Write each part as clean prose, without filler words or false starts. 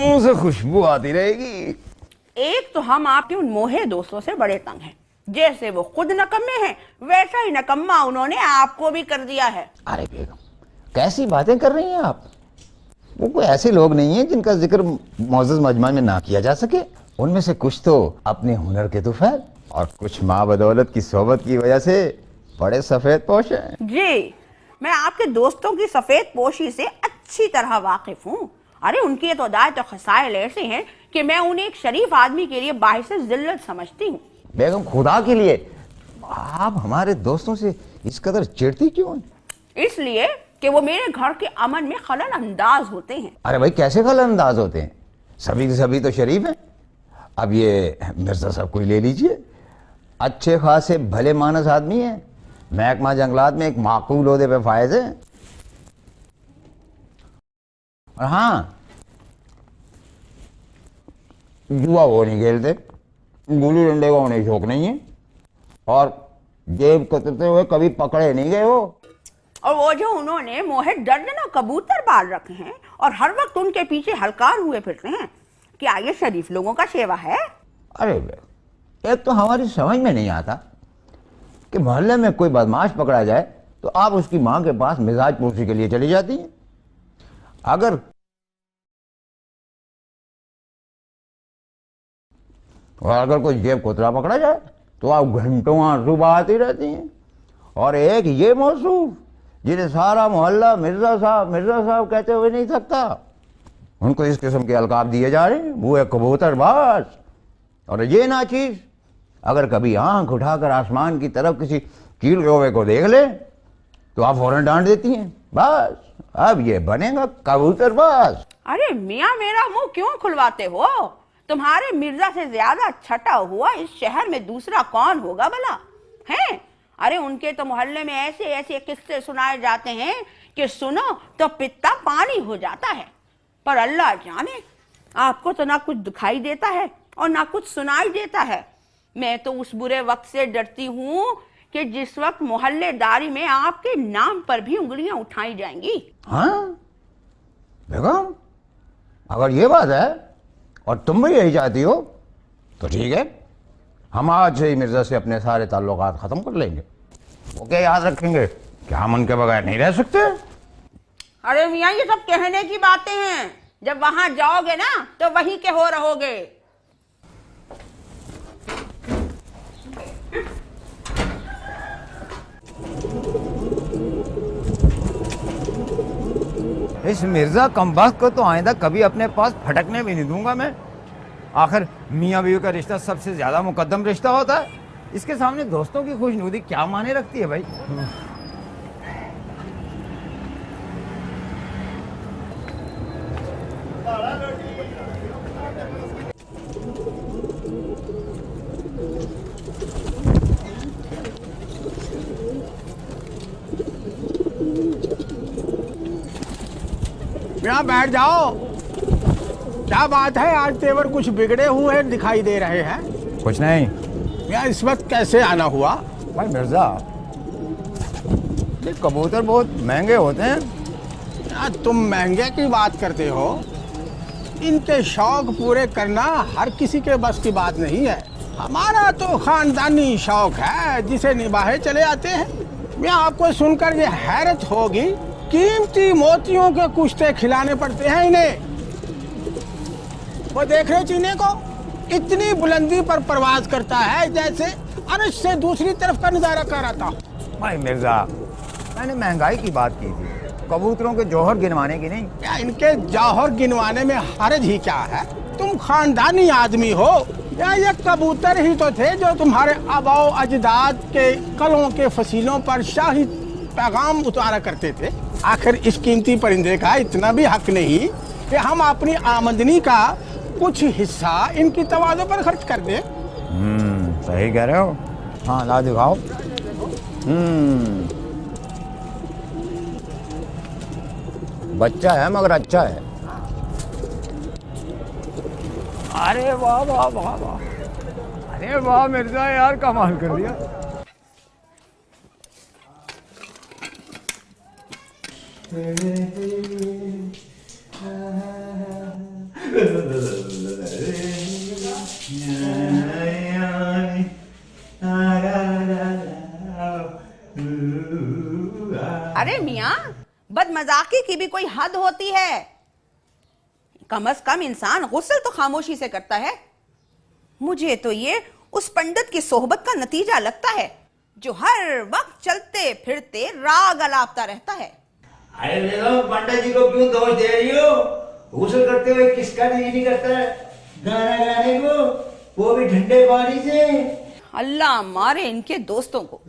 मुंह से खुशबू आती रहेगी। एक तो हम आपके उन मोहे दोस्तों से बड़े तंग हैं। जैसे वो खुद नकम्मे हैं, वैसा ही नकम्मा उन्होंने आपको भी कर दिया है। अरे बेगम, कैसी बातें कर रही हैं आप? वो कोई ऐसे लोग नहीं हैं जिनका जिक्र मौजूद मजमा में ना किया जा सके। उनमें से कुछ तो अपने हुनर के तुफैल और कुछ माँ बदौलत की सोबत की वजह से बड़े सफेद पोश हैं। जी, मैं आपके दोस्तों की सफेद पोशी से अच्छी तरह वाकिफ हूँ। अरे उनकी तो दायत और खसाइल ऐसे हैं कि मैं उन्हें एक शरीफ आदमी के लिए बाहिस जिल्लत समझती हूँ। बेगम, खुदा के लिए आप हमारे दोस्तों से इस कदर चिढ़ती क्यों हैं? इसलिए कि वो मेरे घर के अमन में खलल अंदाज होते हैं। अरे भाई, कैसे खलल अंदाज होते हैं? सभी के सभी तो शरीफ हैं। अब ये मिर्जा साहब को ले लीजिए, अच्छे खासे भले मानस आदमी हैं, महकमा जंगलात में एक माकूल ओहदे पे फायज है। और हाँ, जुआ वो नहीं खेलते, गुल्ली डंडे का उन्हें शौक नहीं है, और जेब कतरते हुए कभी पकड़े नहीं गए वो। और वो जो उन्होंने मोहे दर्जनों कबूतर बाल रखे हैं और हर वक्त उनके पीछे हलकार हुए फिरते हैं, क्या ये शरीफ लोगों का शेवा है? अरे एक तो हमारी समझ में नहीं आता कि मोहल्ले में कोई बदमाश पकड़ा जाए तो आप उसकी मां के पास मिजाज पूछने के लिए चली जाती हैं। अगर कोई जेब कोतरा पकड़ा जाए तो आप घंटों आंसू बहाती रहती हैं। और एक ये मौसूफ जिन्हें सारा मोहल्ला मिर्जा साहब कहते हुए नहीं सकता, उनको इस किस्म के अलकाब दिए जा रहे हैं, वो एक कबूतरबाज। और ये नाचीज अगर कभी आंख उठाकर आसमान की तरफ किसी कील कौवे को देख ले तो आप फौरन डांट देती हैं। बस अब ये बनेगा कबूतरबाज। अरे मियाँ, मेरा मुंह क्यों खुलवाते हो? तुम्हारे मिर्जा से ज्यादा छटा हुआ इस शहर में दूसरा कौन होगा भला? हैं? अरे उनके तो मोहल्ले में ऐसे ऐसे किस्से सुनाए जाते हैं कि सुनो तो पित्ता पानी हो जाता है। पर अल्लाह जाने, आपको तो ना कुछ दिखाई देता है और ना कुछ सुनाई देता है। मैं तो उस बुरे वक्त से डरती हूँ कि जिस वक्त मोहल्लेदारी में आपके नाम पर भी उंगलियां उठाई जाएंगी। हाँ बेगम, अगर ये बात है और तुम भी यही चाहती हो तो ठीक है, हम आज से ही मिर्जा से अपने सारे ताल्लुकात खत्म कर लेंगे। वो क्या याद रखेंगे कि हम उनके बगैर नहीं रह सकते। अरे मियाँ, ये सब कहने की बातें हैं, जब वहां जाओगे ना तो वहीं के हो रहोगे। इस मिर्जा कमबख्त को तो आइंदा कभी अपने पास फटकने भी नहीं दूंगा मैं। आखिर मियाँ बीवी का रिश्ता सबसे ज्यादा मुकद्दम रिश्ता होता है। इसके सामने दोस्तों की खुशनुदी क्या माने रखती है भाई? यहाँ बैठ जाओ। क्या बात है, आज तेवर कुछ बिगड़े हुए दिखाई दे रहे हैं। कुछ नहीं। यहाँ इस वक्त कैसे आना हुआ? भाई मिर्जा, ये कबूतर बहुत महंगे होते हैं। यहाँ तुम महंगे की बात करते हो, इनके शौक पूरे करना हर किसी के बस की बात नहीं है। हमारा तो खानदानी शौक है जिसे निभाए चले आते हैं। मैं आपको सुनकर ये हैरत होगी, कीमती मोतियों के कुश्ते खिलाने पड़ते हैं इन्हें। वो देख रहे चीने को, इतनी बुलंदी पर परवाज करता है जैसे अर्श से दूसरी तरफ का नजारा कर रहा था। भाई मिर्जा, मैंने महंगाई की बात की थी, कबूतरों के जौहर गिनवाने की नहीं। क्या इनके जौहर गिनवाने में हर्ज ही क्या है? तुम खानदानी आदमी हो, या ये कबूतर ही तो थे जो तुम्हारे आबाओ अजदाद के कलों के फसीलों पर शाही पैगाम उतारा करते थे। आखिर इस कीमती परिंदे का इतना भी हक नहीं कि हम अपनी आमदनी का कुछ हिस्सा इनकी तवाज़ो पर खर्च कर दें। सही कह रहे हो। हाँ, ला दिखाओ। बच्चा है मगर अच्छा है। अरे वाह वाह वाह वाह, अरे वाह मिर्जा, यार कमाल कर दिया। अरे मियाँ, बदमजाकी की भी कोई हद होती है। कम से कम इंसान गुस्ल तो खामोशी से करता है। मुझे तो ये उस पंडित की सोहबत का नतीजा लगता है जो हर वक्त चलते फिरते राग अलापता रहता है। अरे देखो पंडित जी को क्यों दोष दे रही हो? गुस्ल करते हुए किसका दिल नहीं करता है गाना गाने को, वो भी ठंडे पानी से। अल्लाह मारे इनके दोस्तों को,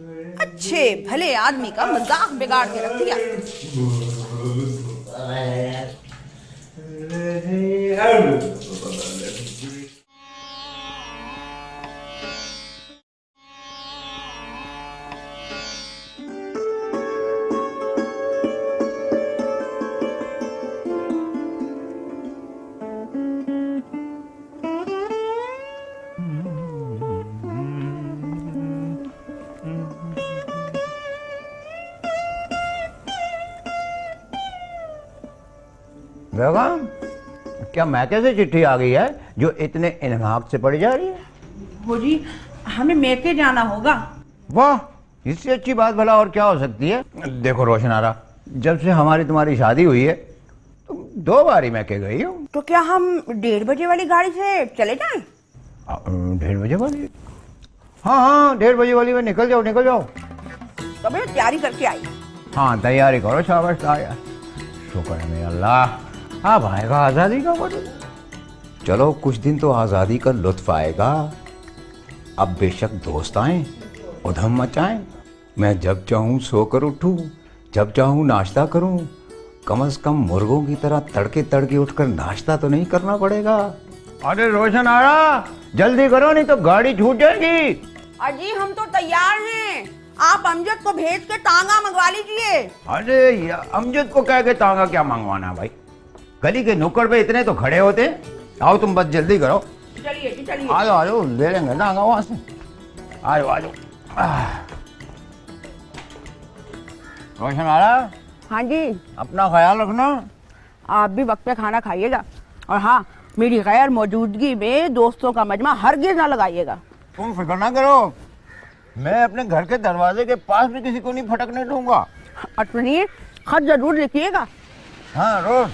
अच्छे भले आदमी का मजाक बिगाड़ के रख दिया। बेगम, क्या मैके से चिट्ठी आ गई है जो इतने इन्हाक से पड़ी जा रही है? वो जी, हमें मैके जाना होगा। वाह, इससे अच्छी बात भला और क्या हो सकती है? देखो रोशनारा, जब से हमारी तुम्हारी शादी हुई है तुम 2 बार ही मैके गई हो। तो क्या हम 1:30 बजे वाली गाड़ी से चले जाएं? 1:30 बजे वाली? हाँ, 1:30 बजे वाली में निकल जाओ, निकल जाओ। तो मैं तैयारी करके आई। हाँ, तैयारी करो, शाबाश यार, शुक्र है मेरा अल्लाह। अब आएगा आज़ादी का वक्त। चलो कुछ दिन तो आज़ादी का लुत्फ आएगा। अब बेशक दोस्त आए, उधम मचाएं, मैं जब चाहूँ सोकर उठूँ, जब चाहूँ नाश्ता करूँ। कम से कम मुर्गों की तरह तड़के तड़के उठकर नाश्ता तो नहीं करना पड़ेगा। अरे रोशन आ रहा, जल्दी करो नहीं तो गाड़ी छूट जाएगी। अजी हम तो तैयार हैं, आप अमजद को भेज के तांगा मंगवा लीजिए। अरे अमजद को कह के तांगा क्या मंगवाना भाई, गली के नुक्कड़ पे इतने तो खड़े होते। आओ तुम बस जल्दी करो। चलिए जी चलिए। आ जाओ, आ जाओ, ले लेंगे तांगा वहां से। आ जाओ, आ जाओ। रोशन आ रहा? हाँ जी। अपना ख्याल रखना। आप भी वक्त पे खाना खाइएगा, और हाँ, मेरी गैर मौजूदगी में दोस्तों का मजमा हरगिज ना लगाइएगा। तुम फिक्र ना करो, मैं अपने घर के दरवाजे के पास भी किसी को नहीं फटकने दूंगा। और सुनिए, खत जरूर लिखिएगा। हाँ रोज,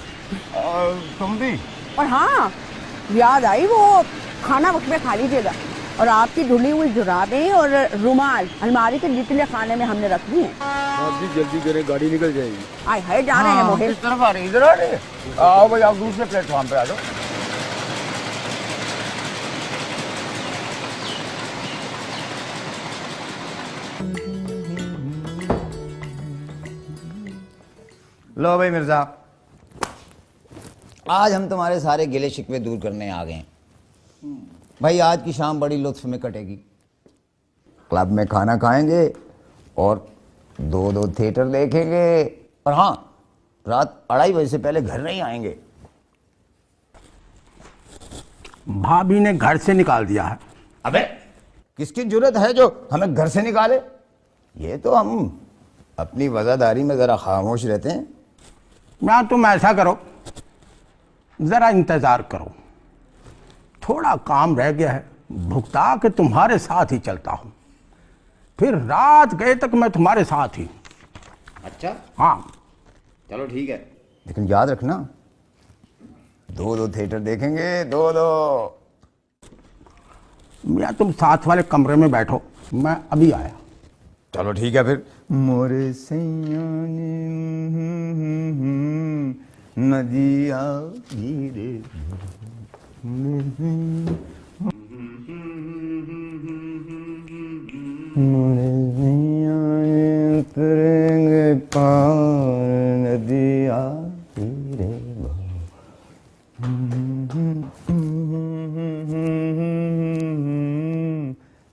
और तुम भी। और हाँ, याद आई, वो खाना वक्त पे खा लीजिएगा। और आपकी धुली हुई जुराबें और रुमाल अलमारी के निचले खाने में हमने रख दी हैं। आप भी जल्दी करें, गाड़ी निकल जाएगी। आए हाय, जा रहे हैं मोहित। किस तरफ आ रही? इधर आ रही है? आओ भाई, आप दूसरे प्लेटफॉर्म पे आ जाओ। लो भाई मिर्जा, आज हम तुम्हारे सारे गिले शिकवे दूर करने आ गए हैं। भाई आज की शाम बड़ी लुत्फ में कटेगी। क्लब में खाना खाएंगे और 2 थिएटर देखेंगे, और हाँ, रात 2:30 बजे से पहले घर नहीं आएंगे। भाभी ने घर से निकाल दिया है। अबे किसकी जरूरत है जो हमें घर से निकाले? ये तो हम अपनी वजहदारी में जरा खामोश रहते हैं। ना तुम ऐसा करो, जरा इंतजार करो, थोड़ा काम रह गया है, भुगता के तुम्हारे साथ ही चलता हूं, फिर रात गए तक मैं तुम्हारे साथ ही। अच्छा, हाँ चलो ठीक है, लेकिन याद रखना 2 थिएटर देखेंगे, 2। या तुम साथ वाले कमरे में बैठो, मैं अभी आया। चलो ठीक है फिर। मोरे सैया नदिया गिरे, मोरे सैया उतरेंगे पार नदिया गिरे।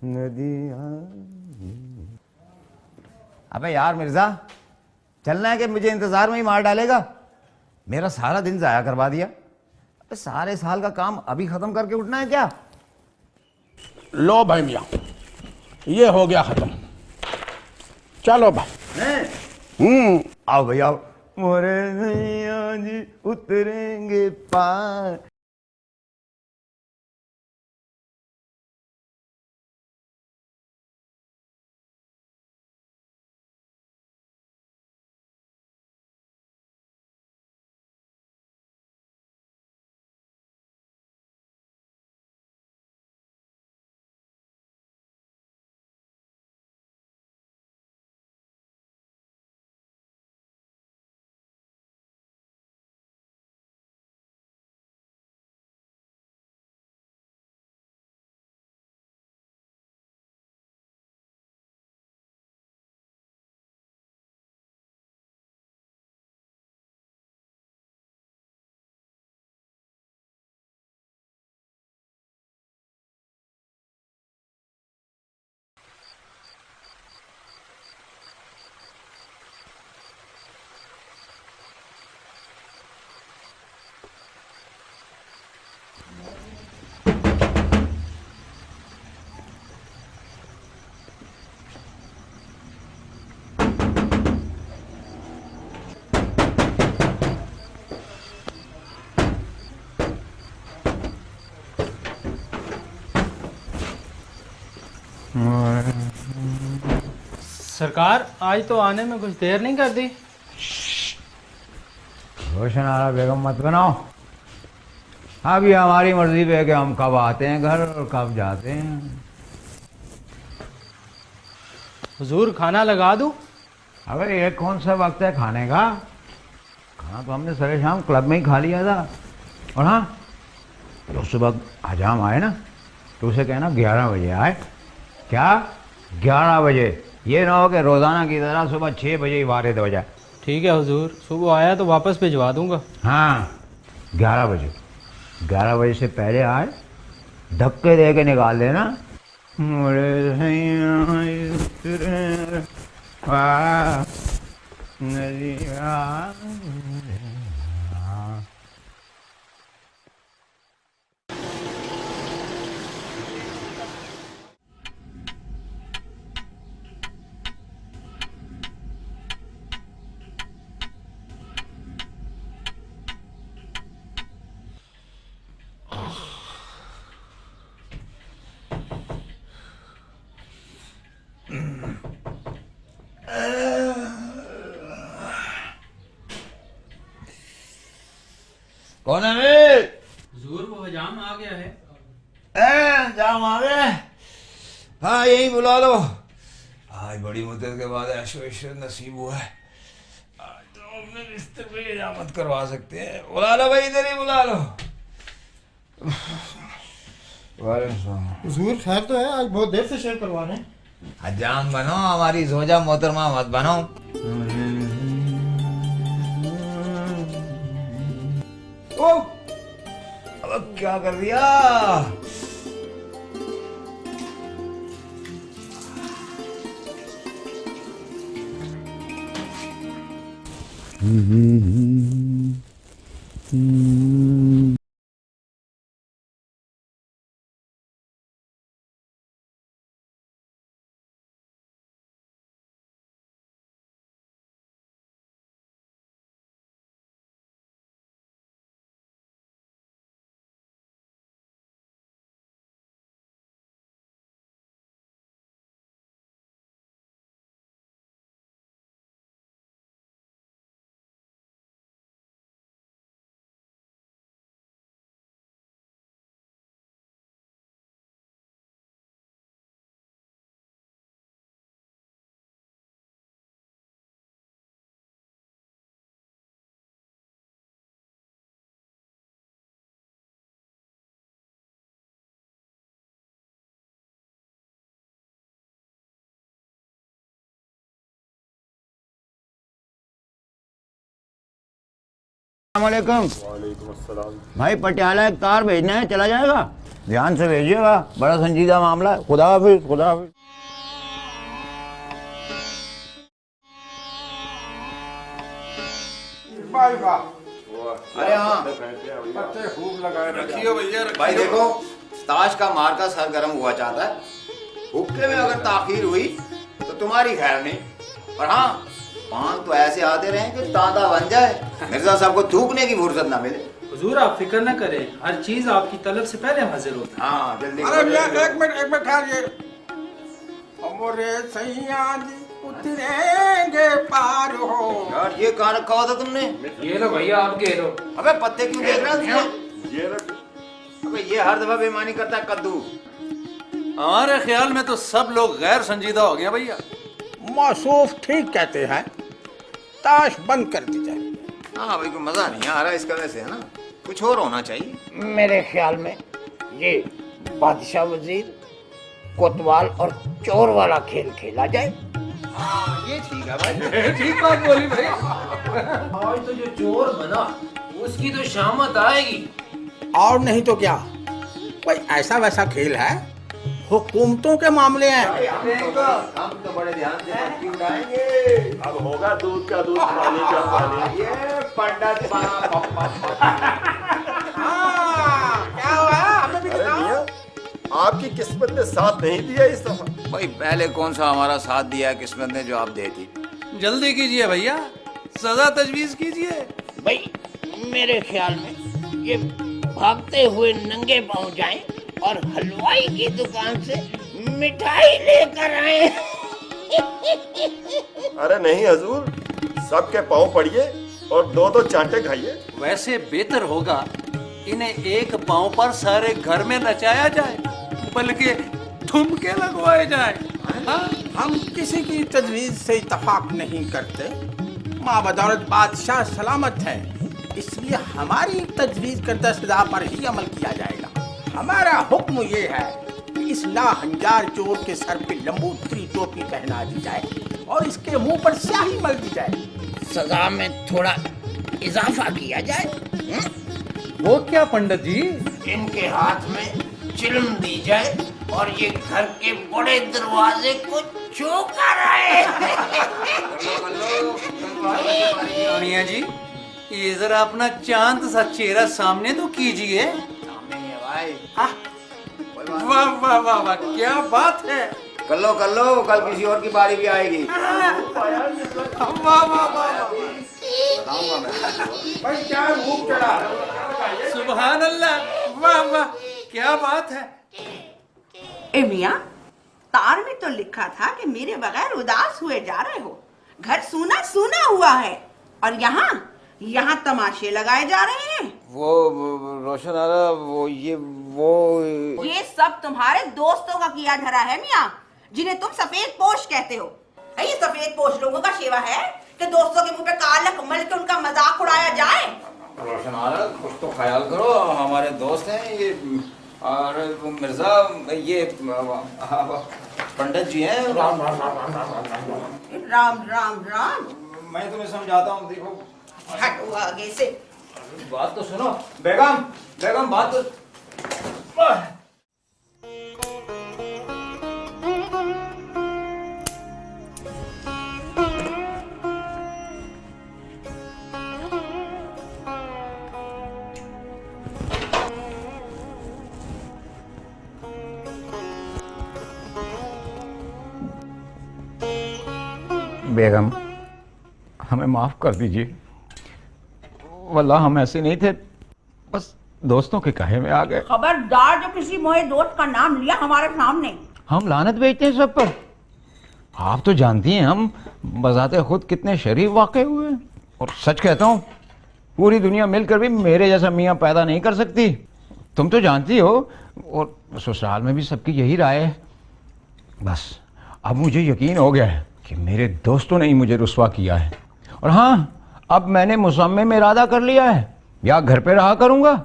नदिया। अबे यार मिर्जा, चलना है कि मुझे इंतजार में ही मार डालेगा? मेरा सारा दिन जाया करवा दिया। अबे सारे साल का काम अभी खत्म करके उठना है क्या? लो भाई मियाँ, ये हो गया खत्म, चलो भाई। आओ भाई आओ। मोरे नैया जी उतरेंगे पार सरकार आज तो आने में कुछ देर नहीं कर दी। रोशन आरा बेगम मत बनाओ। अभी हमारी मर्जी पे है कि हम कब आते हैं घर और कब जाते हैं। हुजूर खाना लगा दूं? अबे ये कौन सा वक्त है खाने का? खाना तो हमने सरे शाम क्लब में ही खा लिया था। और हाँ, तो सुबह हजाम आए ना तो उसे कहना 11 बजे आए। क्या 11 बजे? ये ना हो कि रोज़ाना की तरह सुबह 6 बजे ही वारिद हो जाए। ठीक है हुजूर, सुबह आया तो वापस भिजवा दूंगा। हाँ 11 बजे। 11 बजे से पहले आए, धक्के दे के निकाल देना। कौन है मीर? हुजूर वो हजाम आ गया है। जाम आ गए? हाँ यही बुला लो। आज बड़ी मुद्दत के बाद ऐशो इशरत नसीब हुआ है। आज तो अपने रिश्ते पे इजामत करवा सकते हैं। बुला लो भाई, इधर ही बुला लो। हुजूर खैर तो है, आज बहुत देर से शेव करवा रहे हैं। हजाम बनो, हमारी जोजा मोहतरमा मत बनो। ओ, अब क्या कर दिया? वालेकुम भाई, पटियाला एक तार भेजना है, चला जाएगा? ध्यान से भेजिएगा, बड़ा संजीदा मामला है। खुदा हाफिज, खुदा हाफिज। अरे हाँ खूब लगाए रखियो भैया, भाई देखो, ताश का मार का सर गर्म हुआ चाहता है। हुक्के में अगर ताखीर हुई तो तुम्हारी खैर नहीं। और हाँ, पान तो ऐसे आते रहे कि तांता बन जाए, मिर्जा साहब को थूकने की फुर्सत ना मिले। हुजूर आप फिक्र न करें, हर चीज आपकी तलब से पहले हाजिर होती है। हाँ जल्दी। अरे भैया एक मिनट ठहरिए। हमारे सैया जी उतरेंगे पार हो। यार ये कहाँ रखा हुआ था तुमने? ये लो भैया, आप ये लो। अबे पत्ते क्यों देख रहा है? अबे ये हर दफा बेईमानी करता है कद्दू। हमारे ख्याल में तो सब लोग गैर संजीदा हो गए भैया। मौसूफ ठीक कहते हैं, ताश बंद कर दी जाए। हाँ भाई, कोई मजा नहीं आ रहा इसका वैसे, है ना? कुछ और होना चाहिए। मेरे ख्याल में ये बादशाह वजीर कोतवाल और चोर वाला खेल खेला जाए। हाँ ये ठीक है भाई। ठीक बात बोली भाई। आज तो जो चोर बना उसकी तो शामत आएगी। और नहीं तो क्या, कोई ऐसा वैसा खेल है, हुकूमतों के मामले हैं। हम तो बड़े ध्यान से पत्ती उड़ाएंगे। अब होगा दूध का दूध, पानी का पानी। ये पंडित क्या हुआ, हमें भी अरे दिखाओ। मियां, आपकी किस्मत ने साथ नहीं दिया इस दफा। भाई पहले कौन सा हमारा साथ दिया किस्मत ने जो आप दे दी। जल्दी कीजिए भैया, सजा तजवीज कीजिए। भाई मेरे ख्याल में ये भागते हुए नंगे पांव जाएं और हलवाई की दुकान से मिठाई लेकर आए। अरे नहीं हजूर, सबके पाँव पड़िए और दो दो चांटे खाइए। वैसे बेहतर होगा इन्हें एक पांव पर सारे घर में नचाया जाए, बल्कि ठुमके लगवाए जाए। हाँ? हम किसी की तजवीज से इत्तेफाक नहीं करते। माँ बदौलत बादशाह सलामत है, इसलिए हमारी तजवीज करदा सजा पर ही अमल किया जाएगा। हमारा हुक्म ये है कि इस लाहंजार चोर के सर पे लंबूतरी टोपी पहना दी जाए और इसके मुंह पर स्याही मल दी जाए। सजा में थोड़ा इजाफा किया जाए। वो क्या पंडित जी? इनके हाथ में चिलम दी जाए और ये घर के बड़े दरवाजे को चौंका रहे। मियाँ जी, ये जरा अपना चांद सा चेहरा सामने तो कीजिए। हाँ? वाह वाह वाह वाह, क्या बात है। कर लो, कल किसी और की बारी भी आएगी। वाह वाह वाह, भाई क्या भूख चढ़ा। सुभान अल्लाह, वाह वाह, क्या बात है। ए मियाँ, तार में तो लिखा था कि मेरे बगैर उदास हुए जा रहे हो। घर सूना सूना हुआ है और यहाँ तमाशे लगाए जा रहे हैं। वो रोशन आरा, वो ये सब तुम्हारे दोस्तों का किया धरा है मियाँ, जिन्हें तुम सफेद पोश कहते हो। ये सफेद पोश लोगों का सेवा है कि दोस्तों के मुंह पे कालक मल के उनका मजाक उड़ाया जाए। रोशन आरा, कुछ तो ख्याल करो, हमारे दोस्त हैं ये। और मिर्जा, ये पंडित जी हैं। राम राम राम राम राम राम राम राम राम। मैं तुम्हें समझाता हूँ, देखो। हटो आगे से। बात तो सुनो बेगम, बात तो। बेगम, हमें माफ कर दीजिए। वल्लाह हम ऐसे नहीं थे, बस दोस्तों के कहे में आ गए। खबरदार जो किसी मोए दोस्त का नाम लिया हमारे सामने। हम लानत बेचते हैं सब पर। आप तो जानती हैं हम बजाते खुद कितने शरीफ वाक़े हुए हैं। और सच कहता हूँ, पूरी दुनिया मिलकर भी मेरे जैसा मियाँ पैदा नहीं कर सकती। तुम तो जानती हो, और ससुराल में भी सबकी यही राय है। बस अब मुझे यकीन हो गया है कि मेरे दोस्तों ने ही मुझे रुस्वा किया है। और हाँ, अब मैंने मुसम्मे में इरादा कर लिया है, या घर पे रहा करूँगा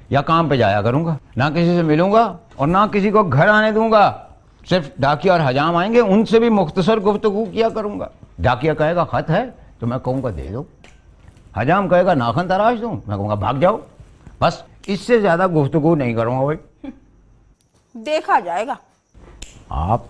या काम पे जाया करूँगा। ना किसी से मिलूँगा और ना किसी को घर आने दूँगा। सिर्फ डाकिया और हजाम आएंगे, उनसे भी मुख्तसर गुफ्तगू किया करूँगा। डाकिया कहेगा खत है तो मैं कहूँगा दे दो। हजाम कहेगा नाखन तराश दूँ, मैं कहूँगा भाग जाओ। बस इससे ज़्यादा गुफ्तगू नहीं करूँगा भाई। देखा जाएगा। आप